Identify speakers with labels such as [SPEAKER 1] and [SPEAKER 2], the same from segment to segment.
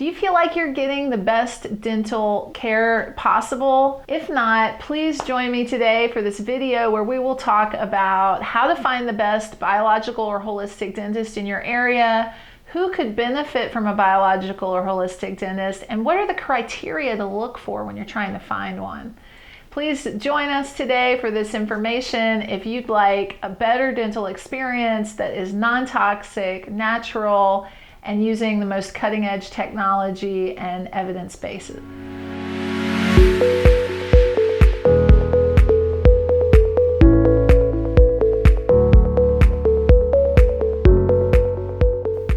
[SPEAKER 1] Do you feel like you're getting the best dental care possible? If not, please join me today for this video where we will talk about how to find the best biological or holistic dentist in your area, who could benefit from a biological or holistic dentist, and what are the criteria to look for when you're trying to find one. Please join us today for this information if you'd like a better dental experience that is non-toxic, natural, and using the most cutting-edge technology and evidence-based.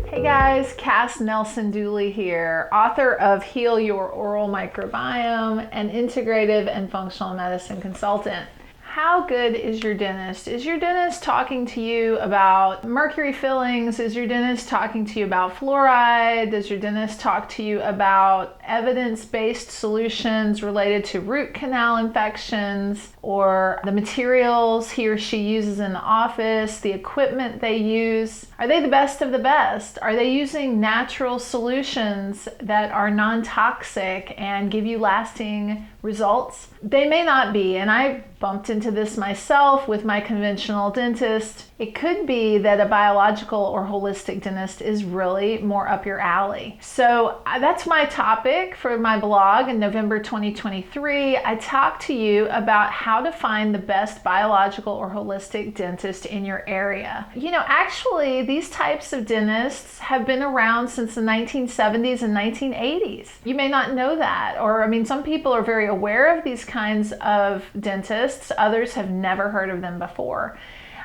[SPEAKER 1] Hey guys, Cass Nelson-Dooley here, author of Heal Your Oral Microbiome, and integrative and functional medicine consultant. How good is your dentist? Is your dentist talking to you about mercury fillings? Is your dentist talking to you about fluoride? Does your dentist talk to you about evidence-based solutions related to root canal infections, or the materials he or she uses in the office, the equipment they use? Are they the best of the best? Are they using natural solutions that are non-toxic and give you lasting results? They may not be, and I bumped into this myself with my conventional dentist. It could be that a biological or holistic dentist is really more up your alley. So that's my topic for my blog in November 2023. I talked to you about how to find the best biological or holistic dentist in your area. You know, actually, these types of dentists have been around since the 1970s and 1980s. You may not know that, or I mean, some people are very aware of these kinds of dentists. Others have never heard of them before.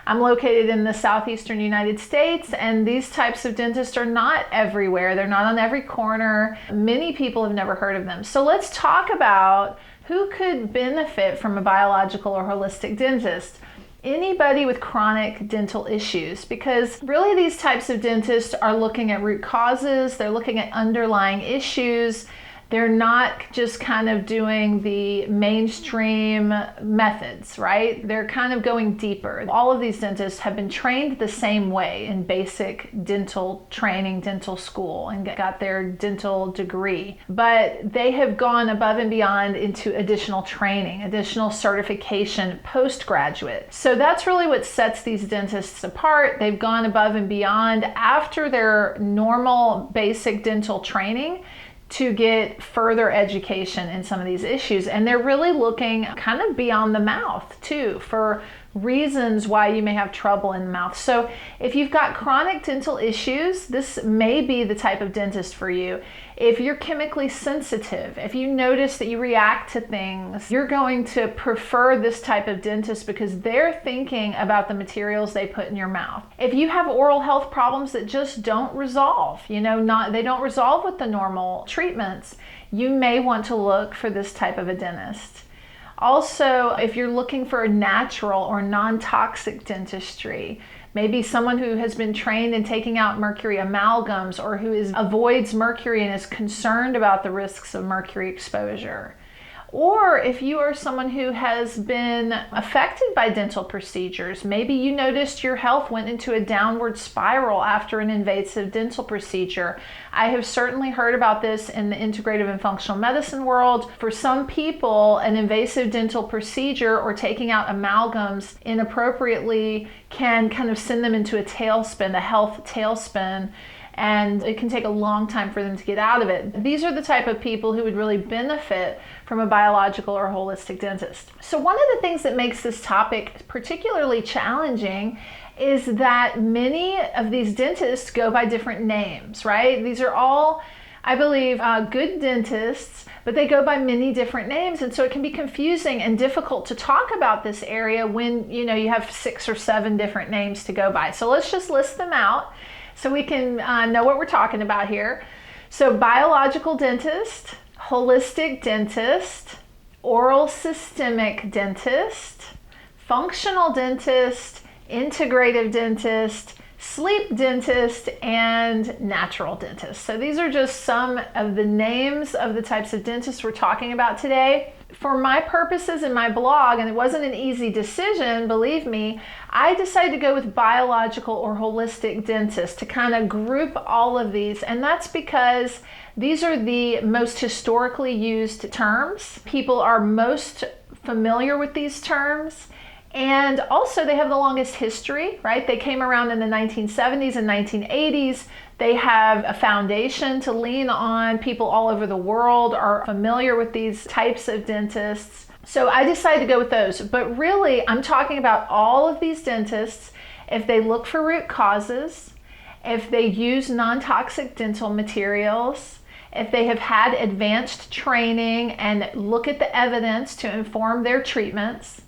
[SPEAKER 1] I'm located in the southeastern United States, and these types of dentists are not everywhere. They're not on every corner. Many people have never heard of them. So let's talk about who could benefit from a biological or holistic dentist. Anybody with chronic dental issues, because really these types of dentists are looking at root causes, they're looking at underlying issues. They're not just kind of doing the mainstream methods, right? They're kind of going deeper. All of these dentists have been trained the same way in basic dental training, dental school, and got their dental degree. But they have gone above and beyond into additional training, additional certification, postgraduate. So that's really what sets these dentists apart. They've gone above and beyond after their normal basic dental training to get further education in some of these issues. And they're really looking kind of beyond the mouth too, for reasons why you may have trouble in the mouth. So if you've got chronic dental issues, this may be the type of dentist for you. If you're chemically sensitive, if you notice that you react to things, you're going to prefer this type of dentist because they're thinking about the materials they put in your mouth. If you have oral health problems that just don't resolve, they don't resolve with the normal treatments, you may want to look for this type of a dentist. Also, if you're looking for a natural or non-toxic dentistry, maybe someone who has been trained in taking out mercury amalgams, or who avoids mercury and is concerned about the risks of mercury exposure. Or if you are someone who has been affected by dental procedures, maybe you noticed your health went into a downward spiral after an invasive dental procedure. I have certainly heard about this in the integrative and functional medicine world. For some people, an invasive dental procedure or taking out amalgams inappropriately can kind of send them into a tailspin, a health tailspin, and it can take a long time for them to get out of it. These are the type of people who would really benefit from a biological or holistic dentist. So one of the things that makes this topic particularly challenging is that many of these dentists go by different names, right? These are all, I believe, good dentists, but they go by many different names, and so it can be confusing and difficult to talk about this area when you have 6 or 7 different names to go by. So let's just list them out so we can know what we're talking about here. So biological dentist, holistic dentist, oral systemic dentist, functional dentist, integrative dentist, sleep dentist, and natural dentist. So these are just some of the names of the types of dentists we're talking about today. For my purposes in my blog, and it wasn't an easy decision, believe me, I decided to go with biological or holistic dentist to kind of group all of these. And that's because These are the most historically used terms. People are most familiar with these terms. And also they have the longest history, right? They came around in the 1970s and 1980s. They have a foundation to lean on. People all over the world are familiar with these types of dentists. So I decided to go with those. But really, I'm talking about all of these dentists. If they look for root causes, if they use non-toxic dental materials, if they have had advanced training and look at the evidence to inform their treatments,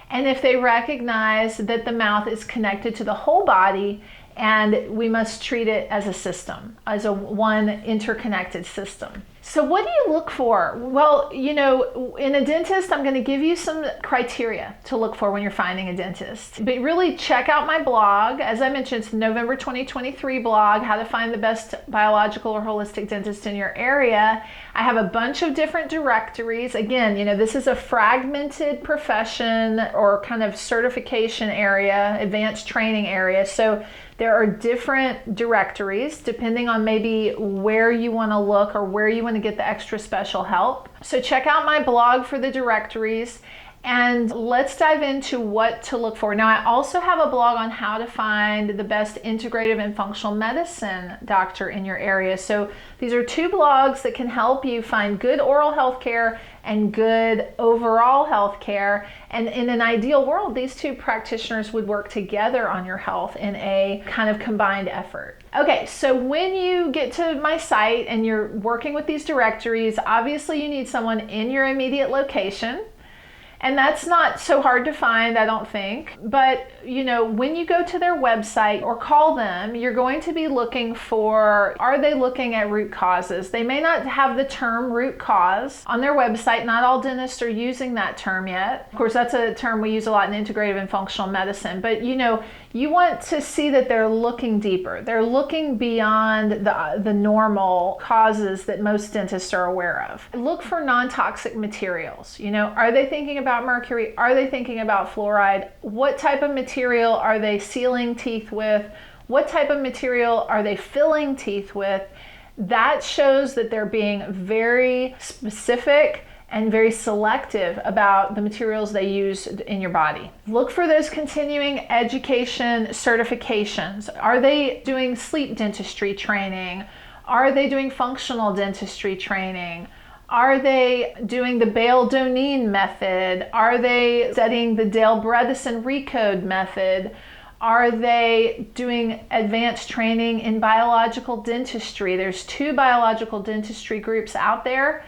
[SPEAKER 1] and if they recognize that the mouth is connected to the whole body and we must treat it as a system, as a one interconnected system. So what do you look for? Well, in a dentist, I'm going to give you some criteria to look for when you're finding a dentist. But really check out my blog. As I mentioned, it's the November 2023 blog, How to Find the Best Biological or Holistic Dentist in Your Area. I have a bunch of different directories. Again, this is a fragmented profession or kind of certification area, advanced training area. So there are different directories depending on maybe where you want to look or where you want to get the extra special help. So check out my blog for the directories and let's dive into what to look for. Now, I also have a blog on how to find the best integrative and functional medicine doctor in your area. So these are two blogs that can help you find good oral health care and good overall health care. And in an ideal world, these two practitioners would work together on your health in a kind of combined effort. Okay, so when you get to my site and you're working with these directories, obviously you need someone in your immediate location. And that's not so hard to find, I don't think. But, when you go to their website or call them, you're going to be looking for, are they looking at root causes? They may not have the term root cause on their website. Not all dentists are using that term yet. Of course, that's a term we use a lot in integrative and functional medicine. But, you want to see that they're looking deeper. They're looking beyond the normal causes that most dentists are aware of. Look for non-toxic materials. Are they thinking about mercury? Are they thinking about fluoride? What type of material are they sealing teeth with? What type of material are they filling teeth with? That shows that they're being very specific and very selective about the materials they use in your body. Look for those continuing education certifications. Are they doing sleep dentistry training? Are they doing functional dentistry training? Are they doing the Bale-Donine method? Are they studying the Dale Bredesen Recode method? Are they doing advanced training in biological dentistry? There's 2 biological dentistry groups out there,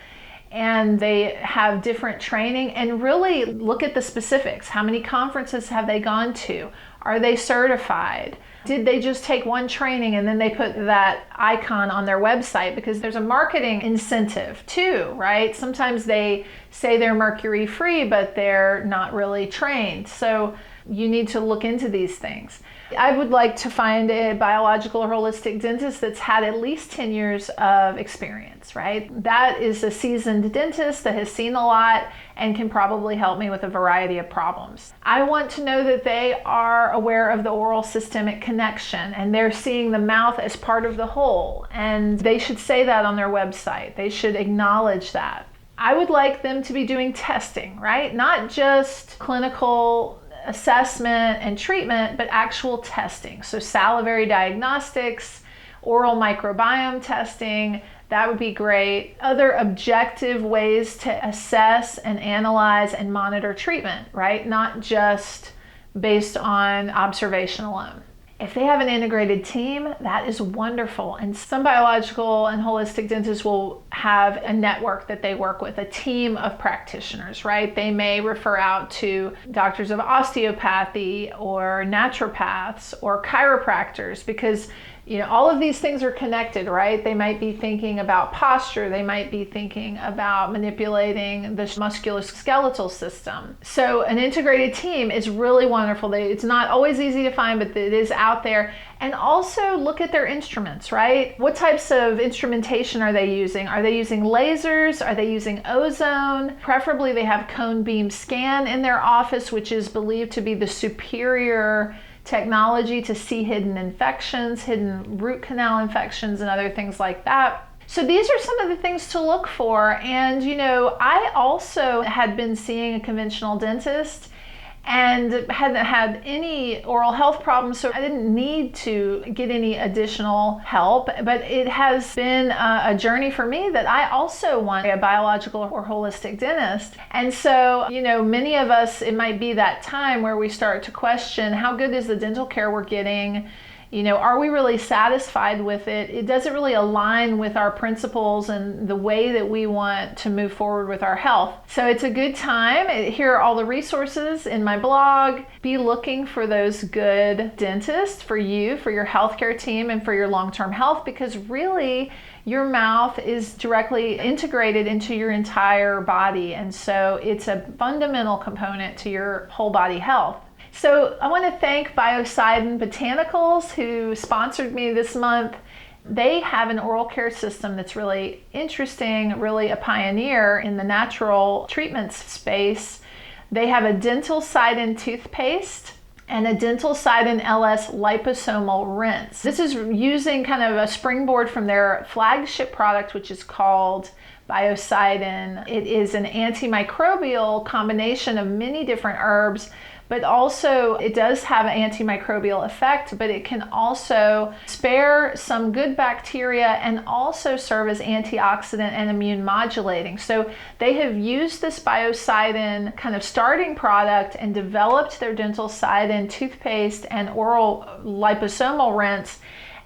[SPEAKER 1] and they have different training. And really look at the specifics. How many conferences have they gone to? Are they certified? Did they just take one training and then they put that icon on their website? Because there's a marketing incentive too, right? Sometimes they say they're mercury free, but they're not really trained. So you need to look into these things. I would like to find a biological or holistic dentist that's had at least 10 years of experience, right? That is a seasoned dentist that has seen a lot and can probably help me with a variety of problems. I want to know that they are aware of the oral systemic connection and they're seeing the mouth as part of the whole. And they should say that on their website. They should acknowledge that. I would like them to be doing testing, right? Not just clinical assessment and treatment, but actual testing. So salivary diagnostics, oral microbiome testing, that would be great. Other objective ways to assess and analyze and monitor treatment, right? Not just based on observation alone. If they have an integrated team, that is wonderful. And some biological and holistic dentists will have a network that they work with, a team of practitioners, right? They may refer out to doctors of osteopathy or naturopaths or chiropractors because all of these things are connected, right? They might be thinking about posture. They might be thinking about manipulating the musculoskeletal system. So an integrated team is really wonderful. It's not always easy to find, but it is out there. And also look at their instruments, right? What types of instrumentation are they using? Are they using lasers? Are they using ozone? Preferably they have cone beam scan in their office, which is believed to be the superior technology to see hidden infections, hidden root canal infections, and other things like that. So these are some of the things to look for. And I also had been seeing a conventional dentist and hadn't had any oral health problems, so I didn't need to get any additional help. But it has been a journey for me that I also want a biological or holistic dentist. And so, many of us, it might be that time where we start to question, how good is the dental care we're getting? Are we really satisfied with it? It doesn't really align with our principles and the way that we want to move forward with our health. So it's a good time. Here are all the resources in my blog. Be looking for those good dentists for you, for your healthcare team, and for your long-term health, because really your mouth is directly integrated into your entire body. And so it's a fundamental component to your whole body health. So I want to thank Biocidin Botanicals, who sponsored me this month. They have an oral care system that's really interesting, really a pioneer in the natural treatments space. They have a Dental-Cidin toothpaste and a Dental-Cidin LS liposomal rinse. This is using kind of a springboard from their flagship product, which is called Biocidin. It is an antimicrobial combination of many different herbs, but also it does have an antimicrobial effect, but it can also spare some good bacteria and also serve as antioxidant and immune modulating. So they have used this Biocidin kind of starting product and developed their Dental-Cidin toothpaste and oral liposomal rinse.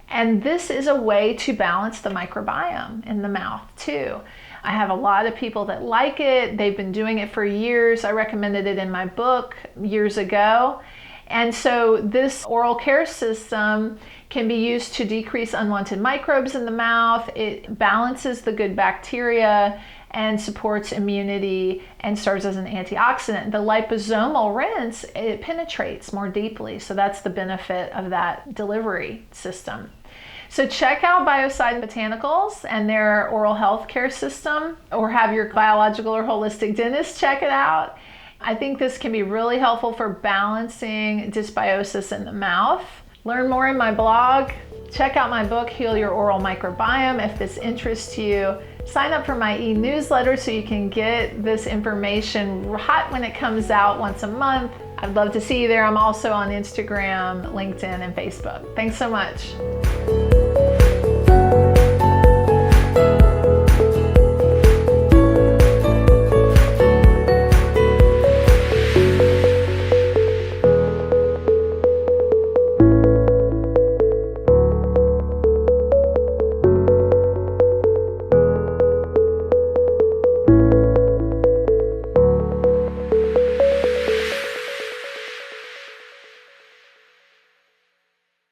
[SPEAKER 1] And this is a way to balance the microbiome in the mouth too. I have a lot of people that like it. They've been doing it for years. I recommended it in my book years ago. And so this oral care system can be used to decrease unwanted microbes in the mouth. It balances the good bacteria and supports immunity and serves as an antioxidant. The liposomal rinse, it penetrates more deeply. So that's the benefit of that delivery system. So check out Biocidin Botanicals and their oral health care system, or have your biological or holistic dentist check it out. I think this can be really helpful for balancing dysbiosis in the mouth. Learn more in my blog. Check out my book, Heal Your Oral Microbiome, if this interests you. Sign up for my e-newsletter so you can get this information hot when it comes out once a month. I'd love to see you there. I'm also on Instagram, LinkedIn, and Facebook. Thanks so much.